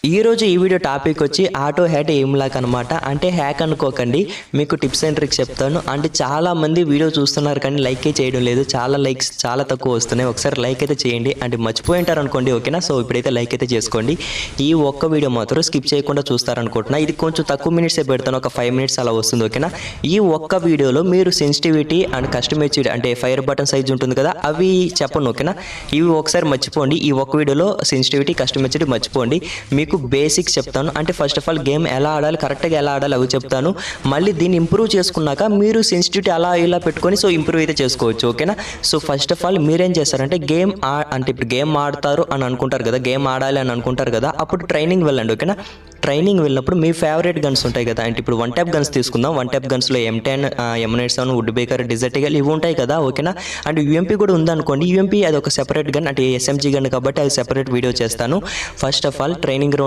ఈరోజు ఈ video topic వచ్చి ఆటో హ్యాట్ ఎయిమ్ లాక్ అనమాట. అంటే హ్యాక్ అనుకోకండి, మీకు టిప్స్ అండ్ ట్రిక్స్ చెప్తాను. అంటే చాలామంది వీడియో చూస్తున్నారు కానీ లైకే చేయడం లేదు, చాలా లైక్స్ చాలా తక్కువ వస్తున్నాయి. ఒకసారి లైక్ అయితే చేయండి. అంటే మర్చిపోయింటారు అనుకోండి, ఓకేనా? సో ఇప్పుడైతే లైక్ అయితే చేసుకోండి. ఈ ఒక్క వీడియో మాత్రం స్కిప్ చేయకుండా చూస్తారనుకుంటున్నా. ఇది కొంచెం తక్కువ మినిట్సే పెడతాను, ఒక 5 మినిట్స్ అలా వస్తుంది, ఓకేనా? ఈ ఒక్క వీడియోలో మీరు సెన్సిటివిటీ అండ్ కస్టమైజ్డ్ అంటే ఫైర్ బటన్ సైజ్ ఉంటుంది కదా, అవి చెప్పండి, ఓకేనా? ఇవి ఒకసారి మర్చిపోండి. ఈ ఒక్క వీడియోలో సెన్సిటివిటీ కస్టమైజ్డ్ మర్చిపోండి. మీకు బేసిక్స్ చెప్తాను. అంటే ఫస్ట్ ఆఫ్ ఆల్ గేమ్ ఎలా ఆడాలి, కరెక్ట్గా ఎలా ఆడాలి అవి చెప్తాను. మళ్ళీ దీన్ని ఇంప్రూవ్ చేసుకున్నాక మీరు సెన్సిటివిటీ అలా ఇలా పెట్టుకొని సో ఇంప్రూవ్ అయితే చేసుకోవచ్చు, ఓకేనా? సో ఫస్ట్ ఆఫ్ ఆల్ మీరేం చేస్తారంటే అంటే ఇప్పుడు గేమ్ ఆడతారు అని అనుకుంటారు కదా, గేమ్ ఆడాలి అని అనుకుంటారు కదా, అప్పుడు ట్రైనింగ్ వెళ్ళండి, ఓకేనా? ట్రైనింగ్ వెళ్ళినప్పుడు మీ ఫేవరెట్ గన్స్ ఉంటాయి కదా, అంటే ఇప్పుడు 1 ట్యాప్ గన్స్ తీసుకుందాం. 1 ట్యాప్ గన్స్లో M10, M97, woodpecker, desert eagle ఇవి ఉంటాయి కదా, ఓకేనా? అండ్ UMP కూడా ఉందనుకోండి. UMP అది ఒక సెపరేట్ గన్, అంటే SMG గన్ కాబట్టి అది సెపరేట్ వీడియో చేస్తాను. First of all training